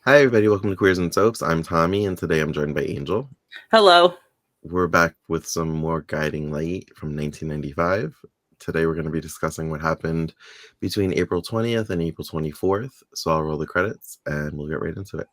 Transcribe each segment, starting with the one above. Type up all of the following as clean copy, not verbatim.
Hi, everybody. Welcome to Queers and Soaps. I'm Tommy, and today I'm joined by Angel. Hello. We're back with some more Guiding Light from 1995. Today we're going to be discussing what happened between April 20th and April 24th. So I'll roll the credits and we'll get right into it.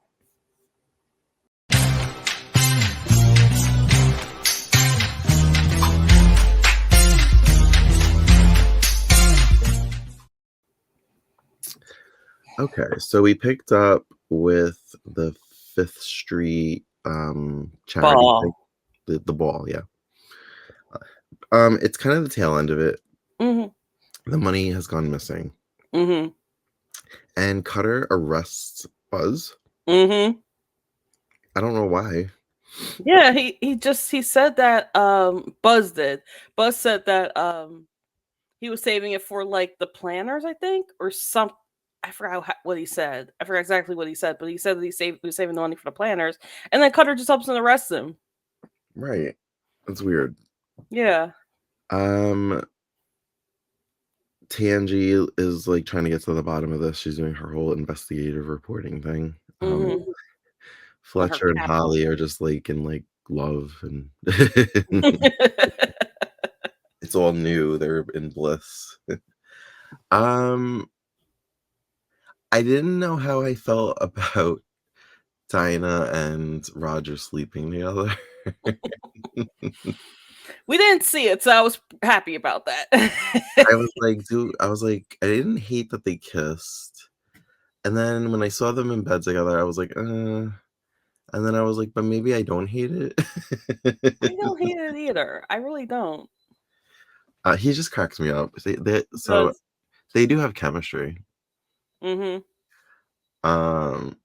Okay, so we picked up with the Fifth Street charity thing, Ball. the ball, yeah. It's kind of the tail end of it. Mhm. The money has gone missing, Mhm. and Cutter arrests Buzz. Mhm. I don't know why. Yeah, he said that Buzz did. Buzz said that he was saving it for like the planners, I think, or some I forgot what he said. I forgot exactly what he said, but he said that he was saving the money for the planners, and then Cutter just helps him arrest him. Right. That's weird. Yeah. Um, Tangi is like trying to get to the bottom of this. She's doing her whole investigative reporting thing. Mhm. On her Fletcher and capital. Holly are just like in like love and it's all new. They're in bliss. Um, I didn't know how I felt about Dinah and Roger sleeping together. We didn't see it, so I was happy about that. I was like, dude, I was like, I didn't hate that they kissed. And then when I saw them in bed together, I was like, and then I was like, but maybe I don't hate it. I don't hate it either. I really don't. He just cracks me up. So Does. they do have chemistry. Mhm. Um,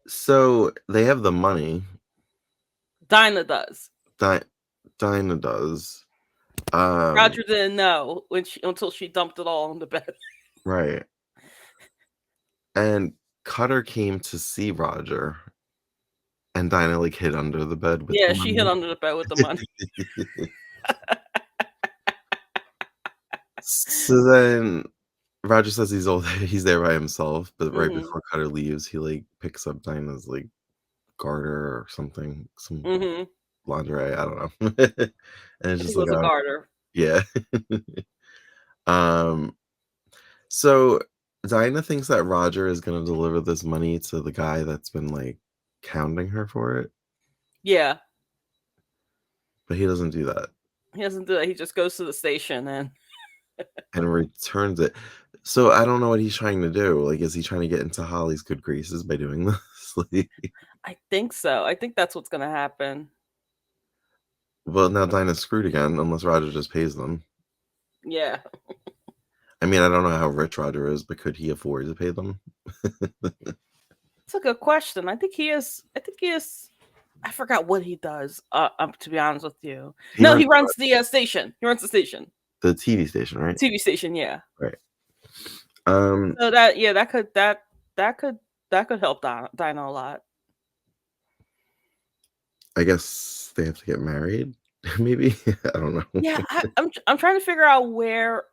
so they have the money. Dinah does. Di- Dinah does. Roger didn't know until she dumped it all on the bed. Right. And Cutter came to see Roger, and Dinah like hid under the bed with the Yeah, she hid money. under the bed with the money. So then Roger says he's there by himself, but right Mhm. before Cutter leaves, he like picks up Dinah's like garter or something, some Mhm. lingerie, I don't know. And it's I just think it like, was a oh, garter. yeah. um, so Dinah thinks that Roger is gonna deliver this money to the guy that's been like hounding her for it, Yeah. but he doesn't do that He doesn't do that. He just goes to the station and and returns it. So I don't know what he's trying to do. Like, is he trying to get into Holly's good graces by doing this? Like, I think so. I think that's what's gonna happen. well, now Dinah's screwed again unless Roger just pays them. Yeah. I mean, I don't know how rich Roger is, but could he afford to pay them? It's a good question. I think he is I forgot what he does, to be honest with you. He No, runs he runs the station. He runs the station. the TV station, right? TV station, yeah. Right. Um, So that yeah, that could that could help Dinah a lot. I guess they have to get married, maybe? I don't know. Yeah, I'm trying to figure out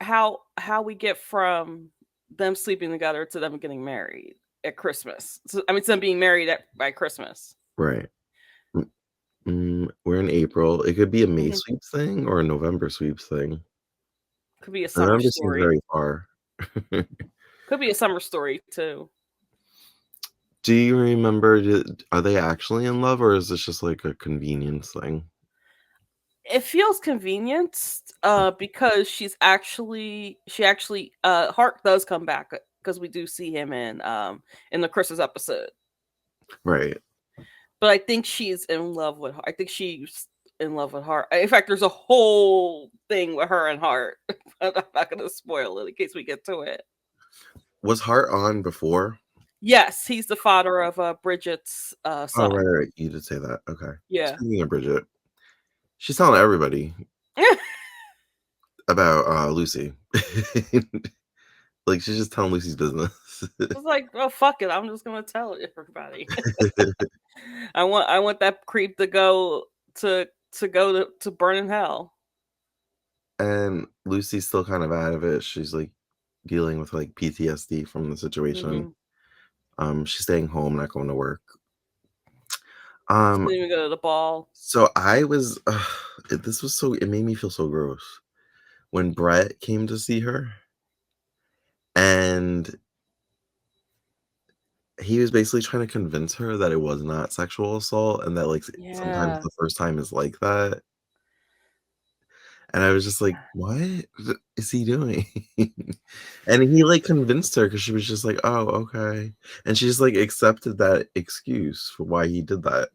how we get from them sleeping together to them getting married at Christmas. So, I mean, to them being married by Christmas. Right. We're in April. It could be a May Mhm. sweeps thing or a November sweeps thing. Could be a summer November seems story. very far. Could be a summer story too. Do you remember, are they actually in love or is this just like a convenience thing? It feels convenient, because Hart does come back because we do see him in the Christmas episode. Right. But I think she's in love with Hart. I think she's in love with Hart. In fact, there's a whole thing with her and Hart. I'm not going to spoil it in case we get to it. Was Hart on before? Yes, he's the father of Bridget's Oh, son. right. You did say that. Okay. Yeah. Speaking of Bridget, she's telling everybody about Lucy. Like she's just telling Lucy's business. I was like, oh fuck it, I'm just gonna tell everybody. I want that creep to burn in hell. And Lucy's still kind of out of it. She's like dealing with like PTSD from the situation. Hmm. She's staying home, not going to work. She Um, didn't even go to the ball. so I was this was so it made me feel so gross when Brett came to see her, and he was basically trying to convince her that it was not sexual assault and that, like, sometimes Yeah. the first time is like that, and I was just like, "What is he doing?" And he, like, convinced her because she was just like, "Oh, okay," and she just, like, accepted that excuse for why he did that.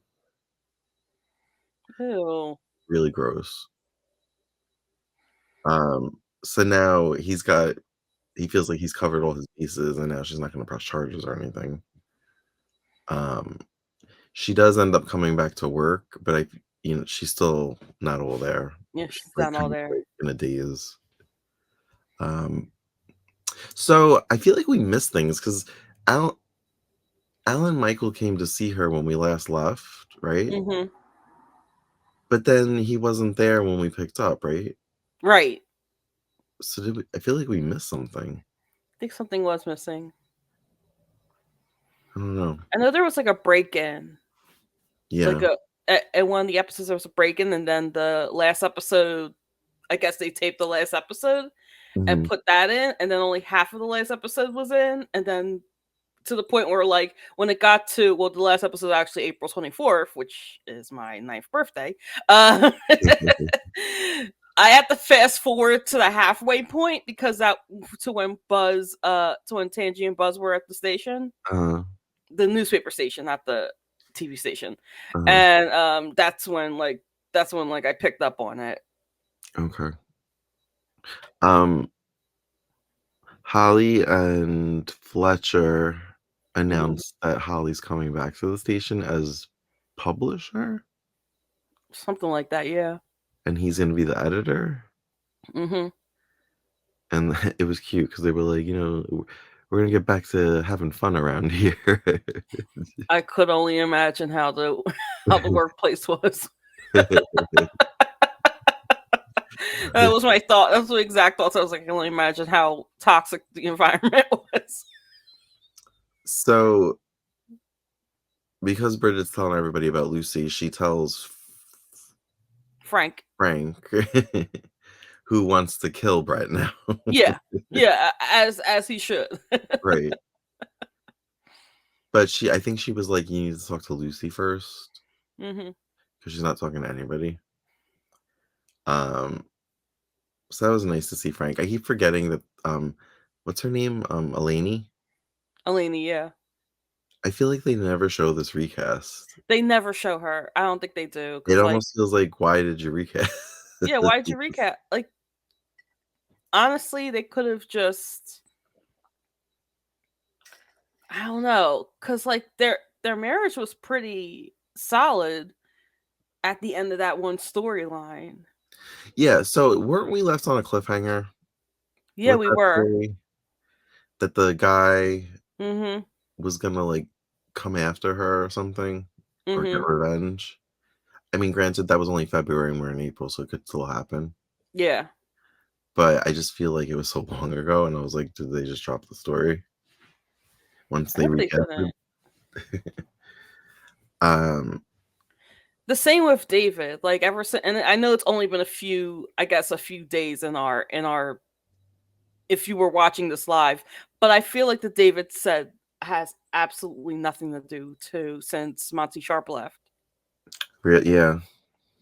Ew. Really gross. So now he feels like he's covered all his bases, and now she's not gonna press charges or anything. Um, she does end up coming back to work, but she's still not all there. Yeah, She's, she's like, not all kind of, there. like, in a daze. Um, so I feel like we missed things 'cause Al Alan Michael came to see her when we last left, right? Mhm. But then he wasn't there when we picked up, right? Right. So did we I feel like we missed something. I think something was missing. I don't know. I know there was, like, a break-in. Like, Yeah. at one of the episodes, there was a break-in, and then the last episode, I guess they taped the last episode and Mhm. put that in, and then only half of the last episode was in, and then to the point where, like, when it got to well, the last episode was actually April 24th, which is my ninth birthday. Uh, I had to fast forward to the halfway point because that to when to when Tangy and Buzz were at the station, Uh-huh, the newspaper station, not the TV station, uh-huh. and that's when like I picked up on it. Okay. Um, Holly and Fletcher Hmm. announced that Holly's coming back to the station as publisher, Something like that, yeah. and he's gonna be the editor, Hmm. and it was cute because they were like, "We're gonna get back to having fun around here." I could only imagine how the how the workplace was. That was my thought. That's the exact thoughts. I was like, I can only imagine how toxic the environment was. So, because Bridget's telling everybody about Lucy, she tells Frank. Frank, who wants to kill Brett now. Yeah. Yeah, as he should. Right. But I think she was like, "You need to talk to Lucy first Hmm. because she's not talking to anybody." Um, so that was nice to see Frank. I keep forgetting that, what's her name? Eleni? Eleni, yeah. I feel like they never show this recast. They never show her. I don't think they do. It Cause like, almost feels like, why did you recast? yeah, why'd you recap? Like, honestly, they could have just I don't know. Cause like their marriage was pretty solid at the end of that one storyline. Yeah, so weren't we left on a cliffhanger Yeah, with we that were. story? That the guy Mhm. was gonna, like, come after her or something, or get Mhm. revenge? I mean, granted, that was only February and we're in April, so it could still happen. Yeah. But I just feel like it was so long ago, and I was like, "Did they just drop the story once I they hope they recasted?" didn't. Um, The same with David. Like ever since, and I know it's only been a few, I guess, a few days in our. If you were watching this live, but I feel like the David said has absolutely nothing to do to since Monty Sharp left. yeah.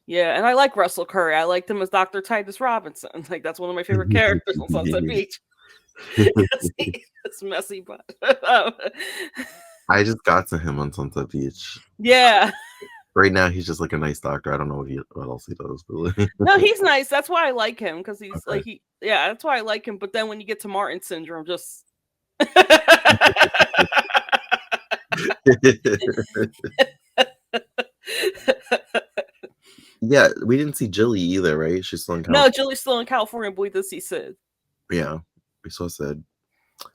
Yeah, and I like Russell Curry. I liked him as Dr. Titus Robinson. Like that's one of my favorite characters on Sunset Beach. It's messy, but I just got to him on Sunset Beach. yeah. Right now, he's just like a nice doctor. I don't know what else he does, but like No, he's nice. That's why I like him because he's okay. like yeah, that's why I like him. But then when you get to Martin syndrome, just Yeah, we didn't see Jilly either, right? She's still in no, California. Julie's still in California. Boy, does he Sid, Yeah, we saw Sid.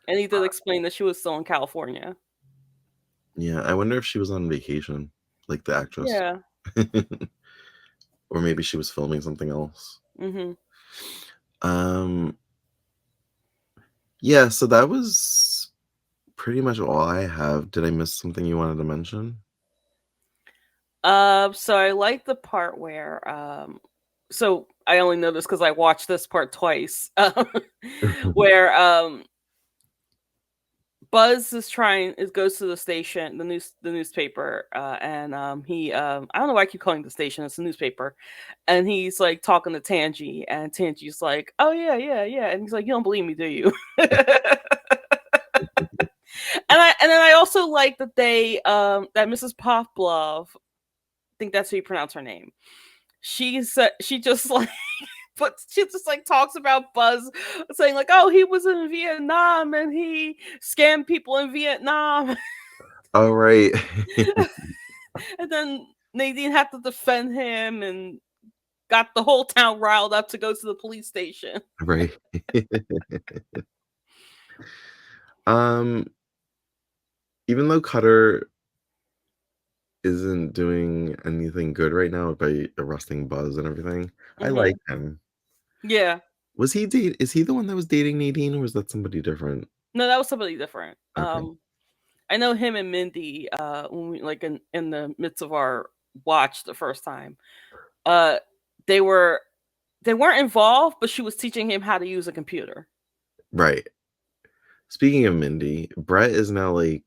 and he did explain that she was still in California. Yeah, I wonder if she was on vacation, like the actress. Yeah. Or maybe she was filming something else. Hmm. Um, yeah, so that was pretty much all I have. Did I miss something you wanted to mention? So I like the part where so I only know this because I watched this part twice. Where Buzz is trying is goes to the station, the newspaper, and he I don't know why I keep calling it the station, it's a newspaper. And he's like talking to Tangy, and Tangy's like, "Oh yeah, yeah, yeah." And he's like, "You don't believe me, do you?" And then I also like that they that Mrs. Pavlov, I think that's how you pronounce her name. She just like but she just like talks about Buzz saying like, "Oh, he was in Vietnam and he scammed people in Vietnam." All right. And then Nadine had to defend him and got the whole town riled up to go to the police station. Right. Um, even though Cutter isn't doing anything good right now by arresting Buzz and everything, I like Hmm. him. Yeah. Is he the one that was dating Nadine, or was that somebody different? No, that was somebody different. Okay. I know him and Mindy, when we like in the midst of our watch the first time, uh, they were they weren't involved, but she was teaching him how to use a computer. Right. Speaking of Mindy, Brett is now like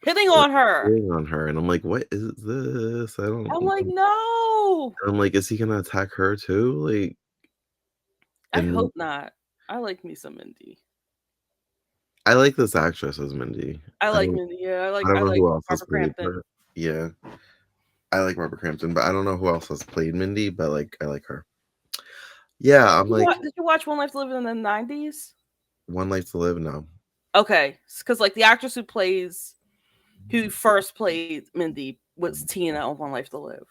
Hitting on her. flirting on her, and I'm like, what is this? I don't I'm like, know. no. I'm like, is he gonna attack her too? Like, I and hope not. I like me some Mindy. I like this actress as Mindy. I I like don't Mindy. Yeah, I don't I know like who else has Barbara played Crampton. her. Yeah, I like Robert Crampton, but I don't know who else has played Mindy, but like I like her. Yeah, I'm like Did you watch One Life to Live in the '90s? One Life to Live now. Okay, because like the actress who first played Mindy was Tina on One Life to Live.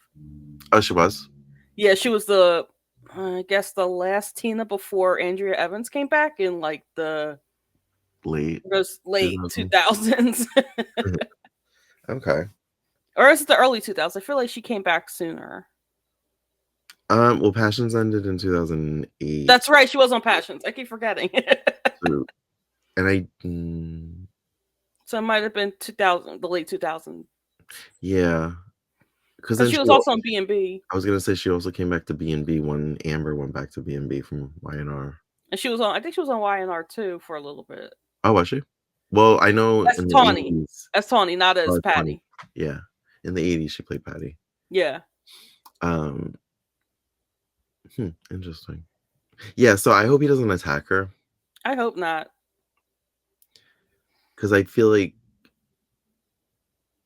Oh, she was Yeah, she was I guess the last Tina before Andrea Evans came back in like late those late 2000s. 2000s. Okay. Or is it the early 2000s? I feel like she came back sooner. Well, Passions ended in 2008. That's right, she was on Passions. I keep forgetting. So, and So it might have been 2000, the late 2000s. yeah, because Because then she she was also on B&B. I was gonna say she also came back to B&B when Amber went back to B&B from YNR. And she was on, I think she was on YNR too for a little bit. Oh, was she? Well, I know That's in the Tawny. 80s. That's Tawny, not Oh, as it's funny. Patty. Yeah, in the 80s she played Patty. Yeah. Um, Interesting. Yeah, so I hope he doesn't attack her I hope not. because I feel like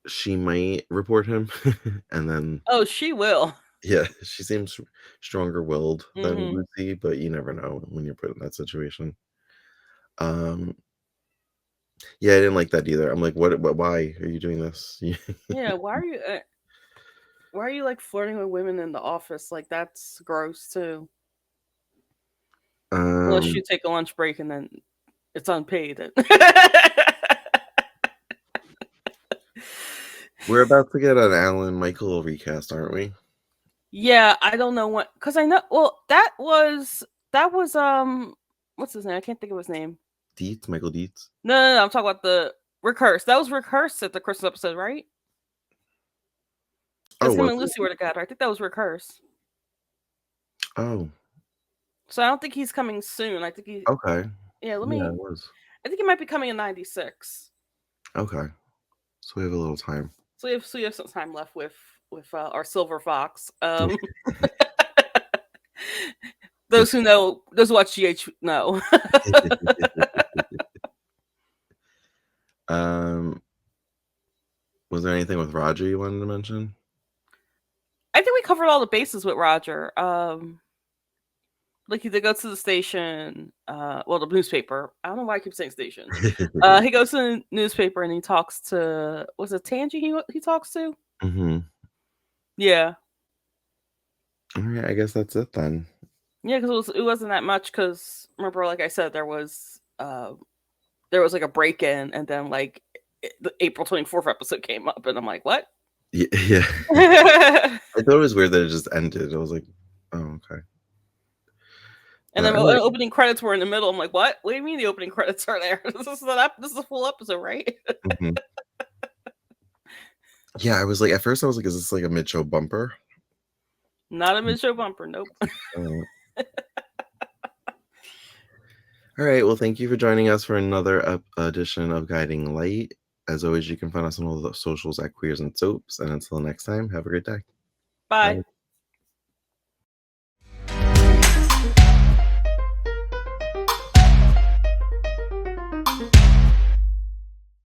she might report him, and then Oh, she will. yeah, she seems stronger willed than Hmm. Lucy, but you never know when you're put in that situation. Um, yeah, I didn't like that either. I'm like, what why are you doing this? Yeah, why are you like flirting with women in the office? Like that's gross too. Unless um, you take a lunch break and then it's unpaid. we're about to get an Alan Michael recast, aren't we? Yeah, I don't know what because I know well that was what's his name? I can't think of his name. Michael Dietz. No, I'm talking about the Recurse. That was Recurse at the Christmas episode, right? Oh, Because him was and it? Lucy were together. I think that was Recurse. Oh, So I don't think he's coming soon. I think okay. yeah, Yeah, it was. I think he might be coming in '96. Okay, so we have a little time. So we have some time left with our Silver Fox. Those Just who know, those who watch GH know. um, was there anything with Roger you wanted to mention? I think we covered all the bases with Roger. Like they go to the station, well, the newspaper. I don't know why I keep saying station. He goes to the newspaper and he talks to was it Tangy he talks to? Hmm. Yeah. All right, I guess that's it then. Yeah, because it wasn't that much. Because remember, like I said, there was like a break in, and then like the April 24th episode came up, and I'm like, what? Yeah, yeah. I thought it was weird that it just ended. I was like, oh, okay. And then Alright. opening credits were in the middle. I'm like, what? What do you mean the opening credits are there? This is a full episode, right? Mhm. Yeah, I was like at first I was like, "Is this like a mid-show bumper?" Not a mid show bumper. Nope. Alright. Alright, well, thank you for joining us for another edition of Guiding Light. As always, you can find us on all the socials at Queers and Soaps, and until next time, have a great day. Bye. Bye.